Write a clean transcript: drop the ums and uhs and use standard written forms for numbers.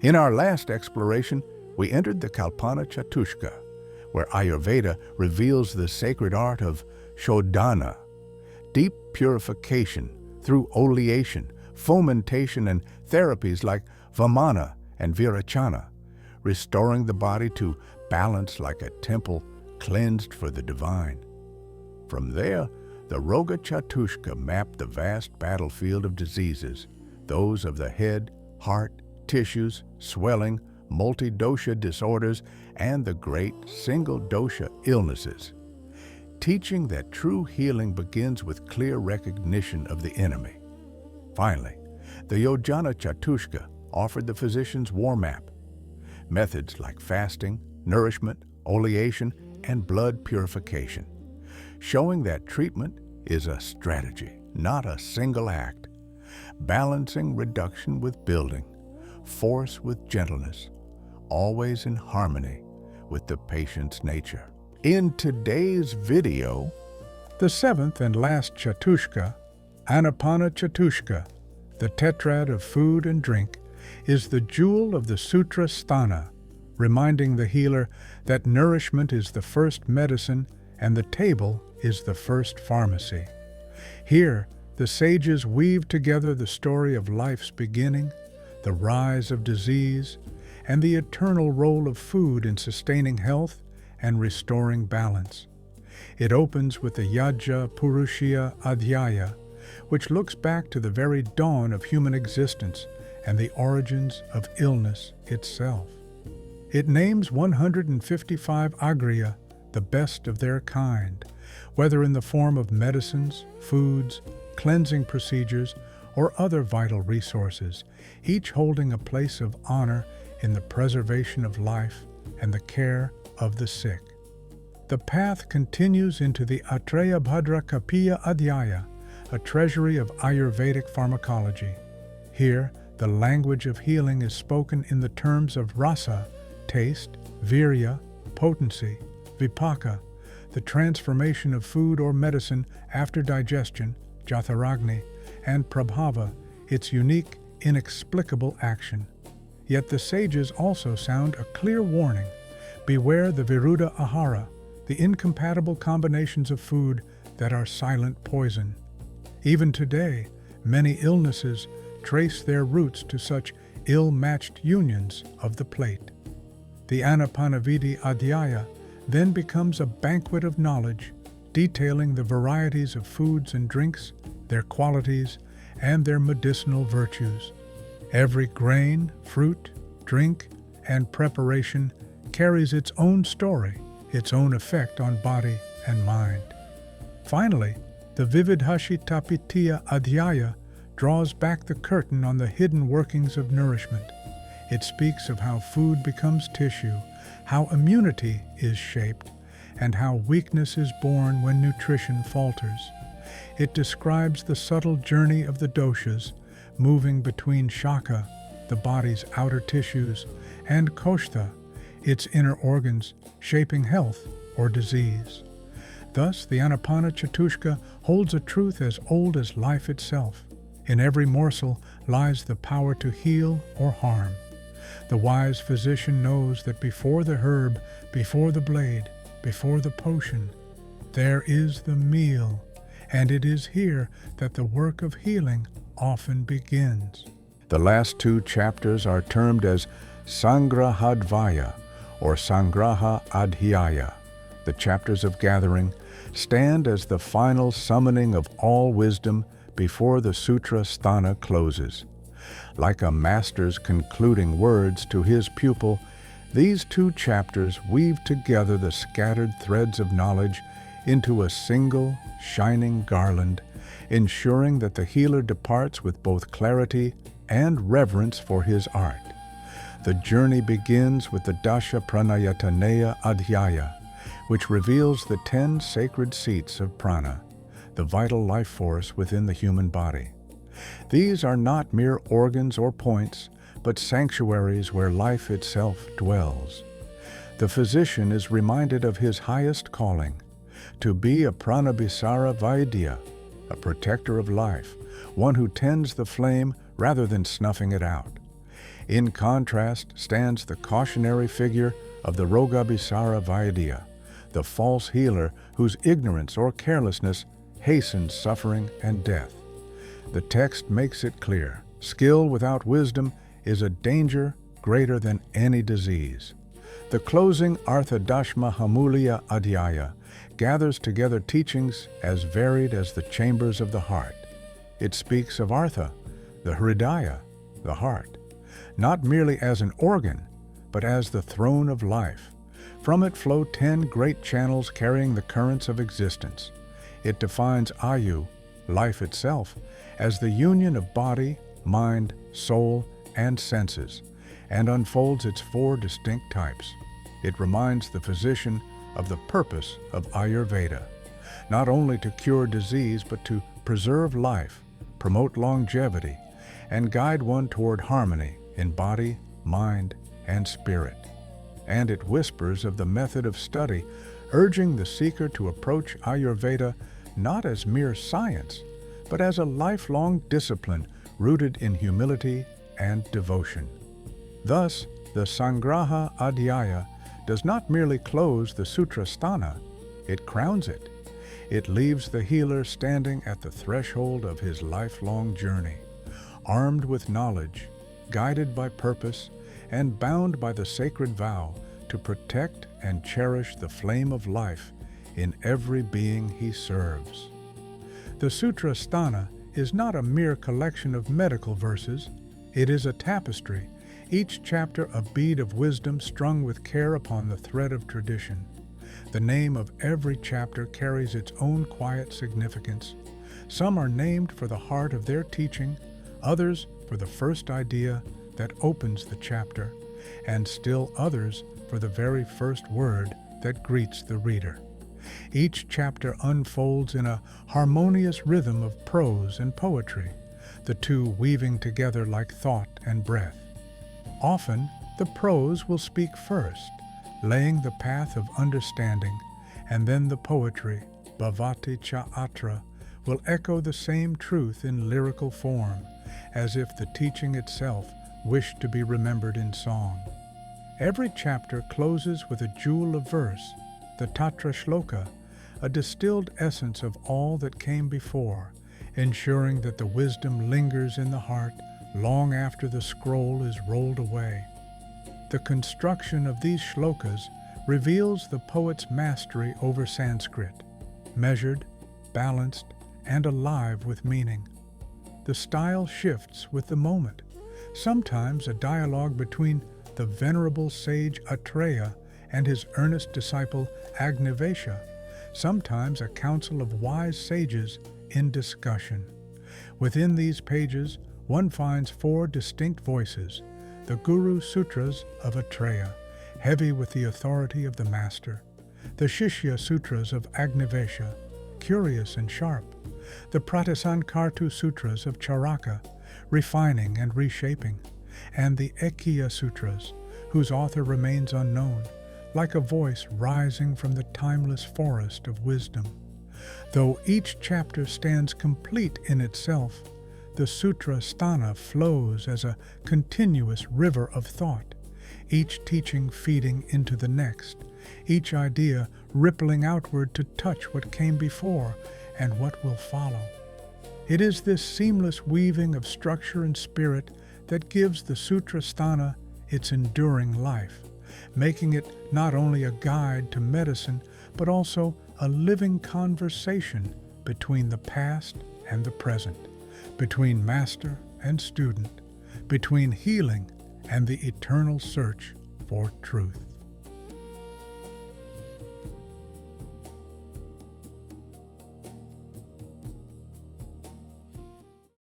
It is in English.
In our last exploration, we entered the Kalpana Chatushka, where Ayurveda reveals the sacred art of Shodhana, deep purification through oleation, fomentation, and therapies like Vamana and Virachana, restoring the body to balance like a temple cleansed for the divine. From there, the Roga Chatushka mapped the vast battlefield of diseases, those of the head, heart, tissues, swelling, multi-dosha disorders, and the great single-dosha illnesses, teaching that true healing begins with clear recognition of the enemy. Finally, the Yojana Chatushka offered the physician's war map, methods like fasting, nourishment, oleation, and blood purification, showing that treatment is a strategy, not a single act, balancing reduction with building, force with gentleness, always in harmony with the patient's nature. In today's video, the seventh and last Chatushka, Anapana Chatushka, the tetrad of food and drink, is the jewel of the Sutra Sthana, reminding the healer that nourishment is the first medicine and the table is the first pharmacy. Here, the sages weave together the story of life's beginning, the rise of disease, and the eternal role of food in sustaining health and restoring balance. It opens with the Yajna Purushya Adhyaya, which looks back to the very dawn of human existence and the origins of illness itself. It names 155 agriya, the best of their kind, whether in the form of medicines, foods, cleansing procedures, or other vital resources, each holding a place of honor in the preservation of life and the care of the sick. The path continues into the Atrayabhadra Kapiya Adhyaya, a treasury of Ayurvedic pharmacology. Here, the language of healing is spoken in the terms of rasa, taste, virya, potency, vipaka, the transformation of food or medicine after digestion, jatharagni, and prabhava, its unique, inexplicable action. Yet the sages also sound a clear warning. Beware the viruddha ahara, the incompatible combinations of food that are silent poison. Even today, many illnesses trace their roots to such ill-matched unions of the plate. The Anapanavidi Adhyaya then becomes a banquet of knowledge, detailing the varieties of foods and drinks, their qualities, and their medicinal virtues. Every grain, fruit, drink, and preparation carries its own story, its own effect on body and mind. Finally, the Vividhashitapitiya Adhyaya draws back the curtain on the hidden workings of nourishment. It speaks of how food becomes tissue, how immunity is shaped, and how weakness is born when nutrition falters. It describes the subtle journey of the doshas, moving between shaka, the body's outer tissues, and koshtha, its inner organs, shaping health or disease. Thus, the Anapana Chatushka holds a truth as old as life itself. In every morsel lies the power to heal or harm. The wise physician knows that before the herb, before the blade, before the potion, there is the meal, and it is here that the work of healing often begins. The last two chapters are termed as Sangrahadvaya or Sangraha Adhyaya. The chapters of gathering stand as the final summoning of all wisdom before the Sutra Sthana closes. Like a master's concluding words to his pupil, these two chapters weave together the scattered threads of knowledge into a single, shining garland, ensuring that the healer departs with both clarity and reverence for his art. The journey begins with the Dasha Pranayataneya Adhyaya, which reveals the 10 sacred seats of prana, the vital life force within the human body. These are not mere organs or points, but sanctuaries where life itself dwells. The physician is reminded of his highest calling, to be a pranabhisara vaidya, a protector of life, one who tends the flame rather than snuffing it out. In contrast stands the cautionary figure of the Rogabisara Vaidya, the false healer whose ignorance or carelessness hastens suffering and death. The text makes it clear, skill without wisdom is a danger greater than any disease. The closing Arthadashma Hamulya Adhyaya gathers together teachings as varied as the chambers of the heart. It speaks of Artha, the Hridaya, the heart, not merely as an organ, but as the throne of life. From it flow 10 great channels carrying the currents of existence. It defines Ayu, life itself, as the union of body, mind, soul, and senses, and unfolds its 4 distinct types. It reminds the physician of the purpose of Ayurveda, not only to cure disease, but to preserve life, promote longevity, and guide one toward harmony in body, mind, and spirit. And it whispers of the method of study, urging the seeker to approach Ayurveda not as mere science, but as a lifelong discipline rooted in humility and devotion. Thus, the Sangraha Adhyaya does not merely close the Sutra Sthana, it crowns it. It leaves the healer standing at the threshold of his lifelong journey, armed with knowledge, guided by purpose, and bound by the sacred vow to protect and cherish the flame of life in every being he serves. The Sutra Sthana is not a mere collection of medical verses. It is a tapestry, each chapter a bead of wisdom strung with care upon the thread of tradition. The name of every chapter carries its own quiet significance. Some are named for the heart of their teaching, others for the first idea that opens the chapter, and still others for the very first word that greets the reader. Each chapter unfolds in a harmonious rhythm of prose and poetry, the two weaving together like thought and breath. Often, the prose will speak first, laying the path of understanding, and then the poetry, Bhavati Cha Atra, will echo the same truth in lyrical form, as if the teaching itself wished to be remembered in song. Every chapter closes with a jewel of verse, the Tatra Shloka, a distilled essence of all that came before, ensuring that the wisdom lingers in the heart long after the scroll is rolled away. The construction of these shlokas reveals the poet's mastery over Sanskrit, measured, balanced, and alive with meaning. The style shifts with the moment, sometimes a dialogue between the venerable sage Atreya and his earnest disciple Agnivesha, sometimes a council of wise sages in discussion. Within these pages, one finds 4 distinct voices, the Guru Sutras of Atreya, heavy with the authority of the master, the Shishya Sutras of Agnivesha, curious and sharp, the Pratisankartu Sutras of Charaka, refining and reshaping, and the Ekya Sutras, whose author remains unknown, like a voice rising from the timeless forest of wisdom. Though each chapter stands complete in itself, the Sutra Sthana flows as a continuous river of thought, each teaching feeding into the next, each idea rippling outward to touch what came before and what will follow. It is this seamless weaving of structure and spirit that gives the Sutra Sthana its enduring life, making it not only a guide to medicine, but also a living conversation between the past and the present, between master and student, between healing and the eternal search for truth.